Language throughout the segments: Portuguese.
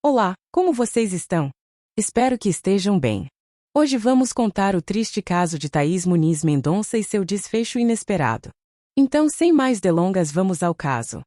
Olá, como vocês estão? Espero que estejam bem. Hoje vamos contar o triste caso de Thaís Muniz Mendonça e seu desfecho inesperado. Então, sem mais delongas, vamos ao caso.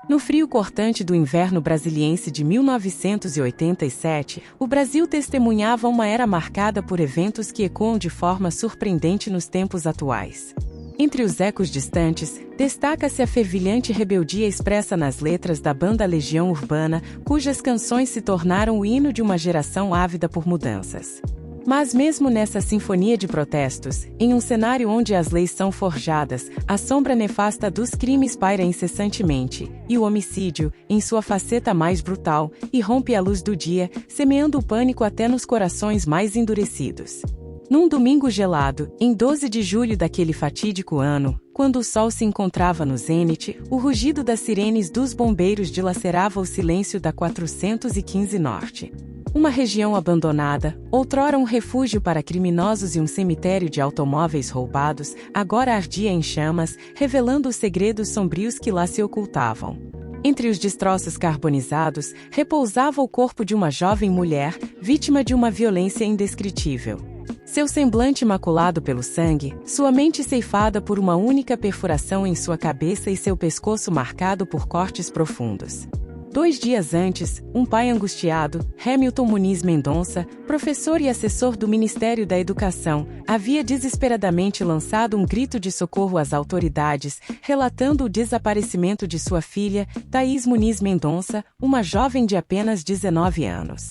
No frio cortante do inverno brasiliense de 1987, o Brasil testemunhava uma era marcada por eventos que ecoam de forma surpreendente nos tempos atuais. Entre os ecos distantes, destaca-se a fervilhante rebeldia expressa nas letras da banda Legião Urbana, cujas canções se tornaram o hino de uma geração ávida por mudanças. Mas mesmo nessa sinfonia de protestos, em um cenário onde as leis são forjadas, a sombra nefasta dos crimes paira incessantemente, e o homicídio, em sua faceta mais brutal, irrompe à luz do dia, semeando o pânico até nos corações mais endurecidos. Num domingo gelado, em 12 de julho daquele fatídico ano, quando o sol se encontrava no zênite, o rugido das sirenes dos bombeiros dilacerava o silêncio da 415 Norte. Uma região abandonada, outrora um refúgio para criminosos e um cemitério de automóveis roubados, agora ardia em chamas, revelando os segredos sombrios que lá se ocultavam. Entre os destroços carbonizados, repousava o corpo de uma jovem mulher, vítima de uma violência indescritível. Seu semblante maculado pelo sangue, sua mente ceifada por uma única perfuração em sua cabeça e seu pescoço marcado por cortes profundos. 2 dias antes, um pai angustiado, Hamilton Muniz Mendonça, professor e assessor do Ministério da Educação, havia desesperadamente lançado um grito de socorro às autoridades, relatando o desaparecimento de sua filha, Thaís Muniz Mendonça, uma jovem de apenas 19 anos.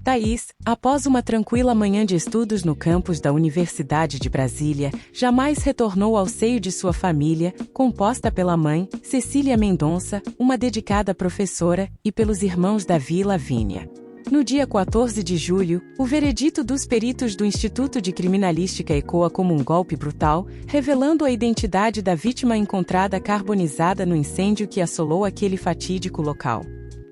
Thaís, após uma tranquila manhã de estudos no campus da Universidade de Brasília, jamais retornou ao seio de sua família, composta pela mãe, Cecília Mendonça, uma dedicada professora, e pelos irmãos Davi e Lavínia. No dia 14 de julho, o veredito dos peritos do Instituto de Criminalística ecoa como um golpe brutal, revelando a identidade da vítima encontrada carbonizada no incêndio que assolou aquele fatídico local.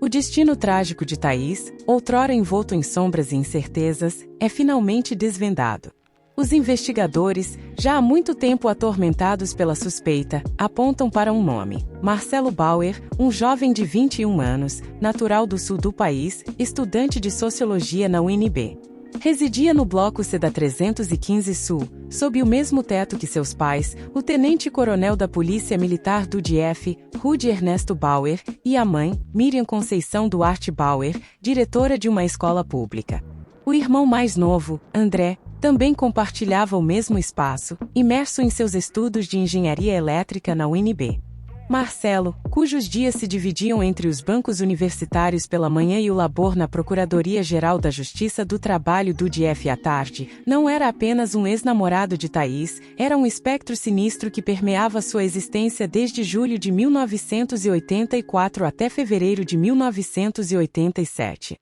O destino trágico de Thaís, outrora envolto em sombras e incertezas, é finalmente desvendado. Os investigadores, já há muito tempo atormentados pela suspeita, apontam para um nome: Marcelo Bauer, um jovem de 21 anos, natural do sul do país, estudante de sociologia na UNB. Residia no bloco C da 315 Sul, sob o mesmo teto que seus pais, o tenente-coronel da Polícia Militar do DF, Rudy Ernesto Bauer, e a mãe, Miriam Conceição Duarte Bauer, diretora de uma escola pública. O irmão mais novo, André, também compartilhava o mesmo espaço, imerso em seus estudos de engenharia elétrica na UNB. Marcelo, cujos dias se dividiam entre os bancos universitários pela manhã e o labor na Procuradoria-Geral da Justiça do Trabalho do DF à tarde, não era apenas um ex-namorado de Thaís, era um espectro sinistro que permeava sua existência desde julho de 1984 até fevereiro de 1987.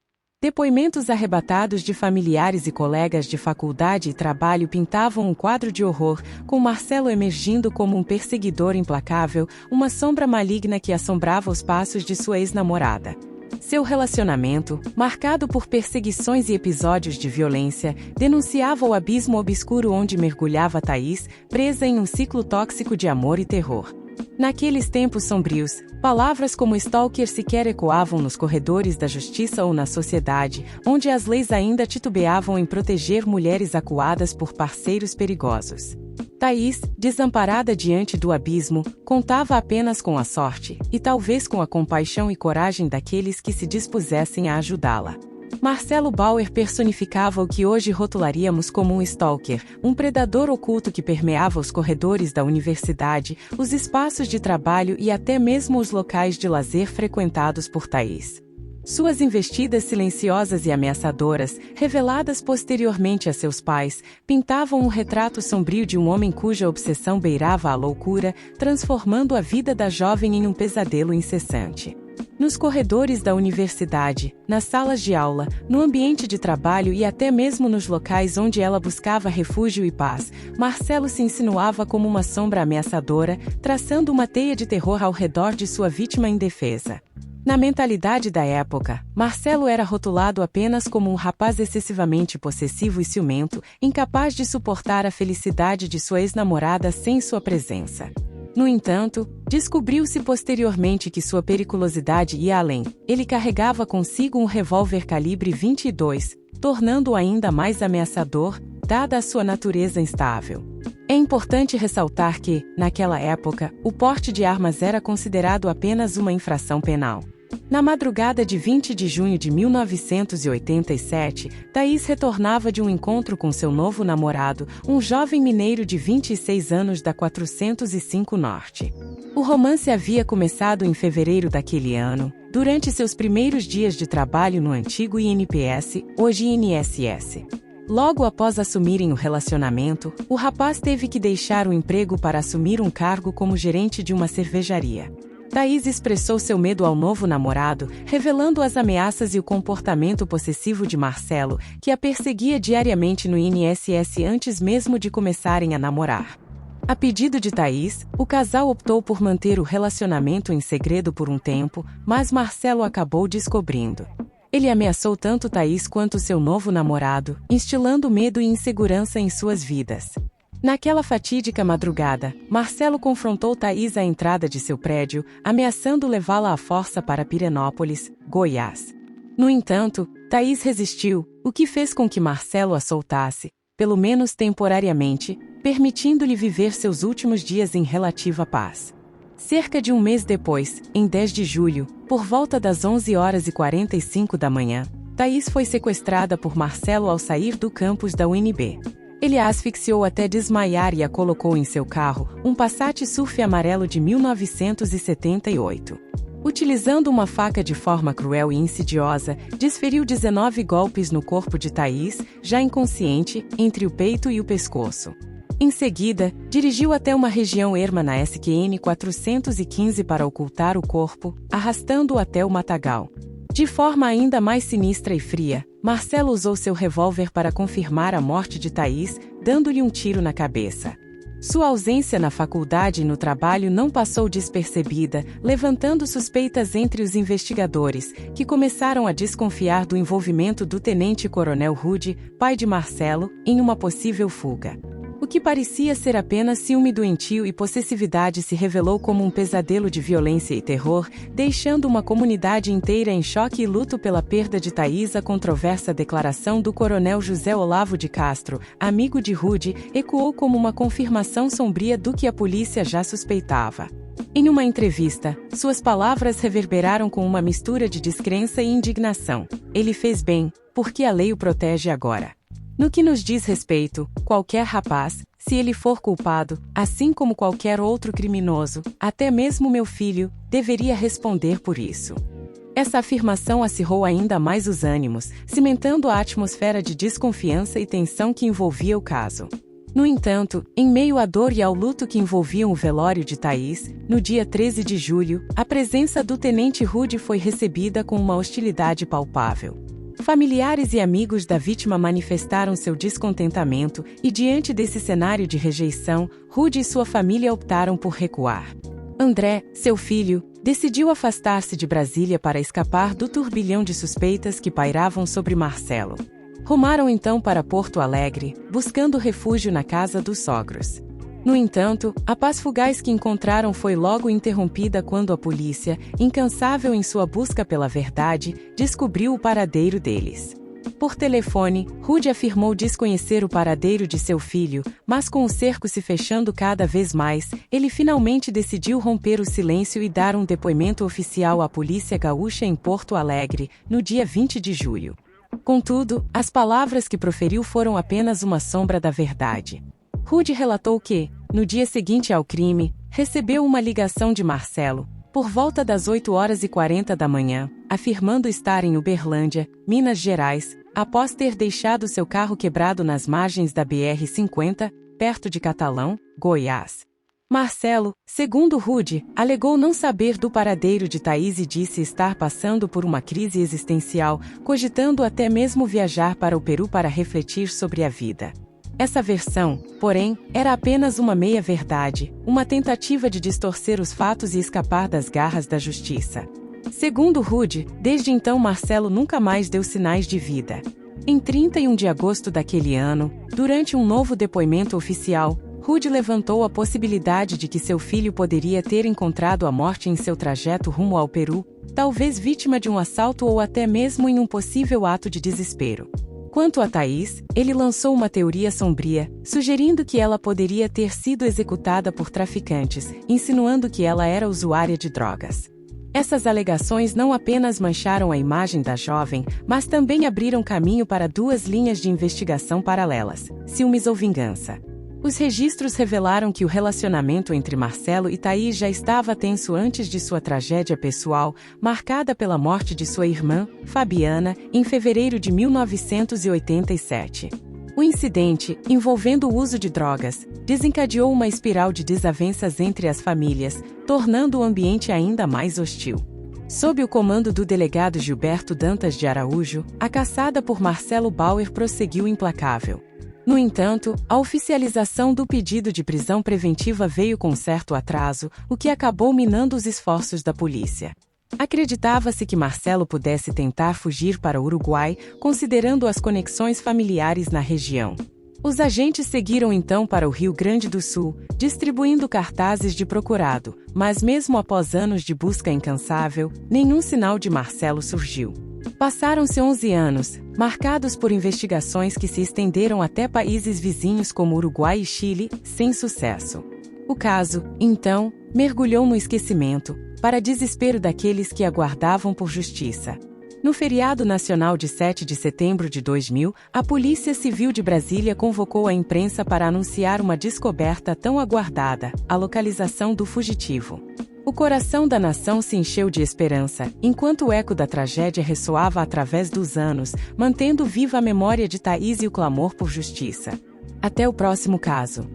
Depoimentos arrebatados de familiares e colegas de faculdade e trabalho pintavam um quadro de horror, com Marcelo emergindo como um perseguidor implacável, uma sombra maligna que assombrava os passos de sua ex-namorada. Seu relacionamento, marcado por perseguições e episódios de violência, denunciava o abismo obscuro onde mergulhava Thaís, presa em um ciclo tóxico de amor e terror. Naqueles tempos sombrios, palavras como stalker sequer ecoavam nos corredores da justiça ou na sociedade, onde as leis ainda titubeavam em proteger mulheres acuadas por parceiros perigosos. Thaís, desamparada diante do abismo, contava apenas com a sorte, e talvez com a compaixão e coragem daqueles que se dispusessem a ajudá-la. Marcelo Bauer personificava o que hoje rotularíamos como um stalker, um predador oculto que permeava os corredores da universidade, os espaços de trabalho e até mesmo os locais de lazer frequentados por Thaís. Suas investidas silenciosas e ameaçadoras, reveladas posteriormente a seus pais, pintavam um retrato sombrio de um homem cuja obsessão beirava a loucura, transformando a vida da jovem em um pesadelo incessante. Nos corredores da universidade, nas salas de aula, no ambiente de trabalho e até mesmo nos locais onde ela buscava refúgio e paz, Marcelo se insinuava como uma sombra ameaçadora, traçando uma teia de terror ao redor de sua vítima indefesa. Na mentalidade da época, Marcelo era rotulado apenas como um rapaz excessivamente possessivo e ciumento, incapaz de suportar a felicidade de sua ex-namorada sem sua presença. No entanto, descobriu-se posteriormente que sua periculosidade ia além. Ele carregava consigo um revólver calibre 22, tornando-o ainda mais ameaçador, dada a sua natureza instável. É importante ressaltar que, naquela época, o porte de armas era considerado apenas uma infração penal. Na madrugada de 20 de junho de 1987, Thaís retornava de um encontro com seu novo namorado, um jovem mineiro de 26 anos da 405 Norte. O romance havia começado em fevereiro daquele ano, durante seus primeiros dias de trabalho no antigo INPS, hoje INSS. Logo após assumirem o relacionamento, o rapaz teve que deixar o emprego para assumir um cargo como gerente de uma cervejaria. Thaís expressou seu medo ao novo namorado, revelando as ameaças e o comportamento possessivo de Marcelo, que a perseguia diariamente no INSS antes mesmo de começarem a namorar. A pedido de Thaís, o casal optou por manter o relacionamento em segredo por um tempo, mas Marcelo acabou descobrindo. Ele ameaçou tanto Thaís quanto seu novo namorado, instilando medo e insegurança em suas vidas. Naquela fatídica madrugada, Marcelo confrontou Thaís à entrada de seu prédio, ameaçando levá-la à força para Pirenópolis, Goiás. No entanto, Thaís resistiu, o que fez com que Marcelo a soltasse, pelo menos temporariamente, permitindo-lhe viver seus últimos dias em relativa paz. Cerca de um mês depois, em 10 de julho, por volta das 11h45 da manhã, Thaís foi sequestrada por Marcelo ao sair do campus da UNB. Ele a asfixiou até desmaiar e a colocou em seu carro, um Passat Surf amarelo de 1978. Utilizando uma faca de forma cruel e insidiosa, desferiu 19 golpes no corpo de Thaís, já inconsciente, entre o peito e o pescoço. Em seguida, dirigiu até uma região erma na SQN 415 para ocultar o corpo, arrastando-o até o matagal. De forma ainda mais sinistra e fria, Marcelo usou seu revólver para confirmar a morte de Thaís, dando-lhe um tiro na cabeça. Sua ausência na faculdade e no trabalho não passou despercebida, levantando suspeitas entre os investigadores, que começaram a desconfiar do envolvimento do tenente-coronel Rude, pai de Marcelo, em uma possível fuga. O que parecia ser apenas ciúme doentio e possessividade se revelou como um pesadelo de violência e terror, deixando uma comunidade inteira em choque e luto pela perda de Thaís. A controversa declaração do coronel José Olavo de Castro, amigo de Rude, ecoou como uma confirmação sombria do que a polícia já suspeitava. Em uma entrevista, suas palavras reverberaram com uma mistura de descrença e indignação. Ele fez bem, porque a lei o protege agora. No que nos diz respeito, qualquer rapaz, se ele for culpado, assim como qualquer outro criminoso, até mesmo meu filho, deveria responder por isso. Essa afirmação acirrou ainda mais os ânimos, cimentando a atmosfera de desconfiança e tensão que envolvia o caso. No entanto, em meio à dor e ao luto que envolviam o velório de Thaís, no dia 13 de julho, a presença do tenente Rude foi recebida com uma hostilidade palpável. Familiares e amigos da vítima manifestaram seu descontentamento e, diante desse cenário de rejeição, Rude e sua família optaram por recuar. André, seu filho, decidiu afastar-se de Brasília para escapar do turbilhão de suspeitas que pairavam sobre Marcelo. Rumaram então para Porto Alegre, buscando refúgio na casa dos sogros. No entanto, a paz fugaz que encontraram foi logo interrompida quando a polícia, incansável em sua busca pela verdade, descobriu o paradeiro deles. Por telefone, Rude afirmou desconhecer o paradeiro de seu filho, mas com o cerco se fechando cada vez mais, ele finalmente decidiu romper o silêncio e dar um depoimento oficial à Polícia Gaúcha em Porto Alegre, no dia 20 de julho. Contudo, as palavras que proferiu foram apenas uma sombra da verdade. Rude relatou que, no dia seguinte ao crime, recebeu uma ligação de Marcelo, por volta das 8h40 da manhã, afirmando estar em Uberlândia, Minas Gerais, após ter deixado seu carro quebrado nas margens da BR-50, perto de Catalão, Goiás. Marcelo, segundo Rude, alegou não saber do paradeiro de Thaís e disse estar passando por uma crise existencial, cogitando até mesmo viajar para o Peru para refletir sobre a vida. Essa versão, porém, era apenas uma meia-verdade, uma tentativa de distorcer os fatos e escapar das garras da justiça. Segundo Rude, desde então Marcelo nunca mais deu sinais de vida. Em 31 de agosto daquele ano, durante um novo depoimento oficial, Rude levantou a possibilidade de que seu filho poderia ter encontrado a morte em seu trajeto rumo ao Peru, talvez vítima de um assalto ou até mesmo em um possível ato de desespero. Quanto a Thaís, ele lançou uma teoria sombria, sugerindo que ela poderia ter sido executada por traficantes, insinuando que ela era usuária de drogas. Essas alegações não apenas mancharam a imagem da jovem, mas também abriram caminho para duas linhas de investigação paralelas: ciúmes ou vingança. Os registros revelaram que o relacionamento entre Marcelo e Thaís já estava tenso antes de sua tragédia pessoal, marcada pela morte de sua irmã, Fabiana, em fevereiro de 1987. O incidente, envolvendo o uso de drogas, desencadeou uma espiral de desavenças entre as famílias, tornando o ambiente ainda mais hostil. Sob o comando do delegado Gilberto Dantas de Araújo, a caçada por Marcelo Bauer prosseguiu implacável. No entanto, a oficialização do pedido de prisão preventiva veio com certo atraso, o que acabou minando os esforços da polícia. Acreditava-se que Marcelo pudesse tentar fugir para o Uruguai, considerando as conexões familiares na região. Os agentes seguiram então para o Rio Grande do Sul, distribuindo cartazes de procurado, mas mesmo após anos de busca incansável, nenhum sinal de Marcelo surgiu. Passaram-se 11 anos, marcados por investigações que se estenderam até países vizinhos como Uruguai e Chile, sem sucesso. O caso, então, mergulhou no esquecimento, para desespero daqueles que aguardavam por justiça. No feriado nacional de 7 de setembro de 2000, a Polícia Civil de Brasília convocou a imprensa para anunciar uma descoberta tão aguardada: a localização do fugitivo. O coração da nação se encheu de esperança, enquanto o eco da tragédia ressoava através dos anos, mantendo viva a memória de Thaís e o clamor por justiça. Até o próximo caso.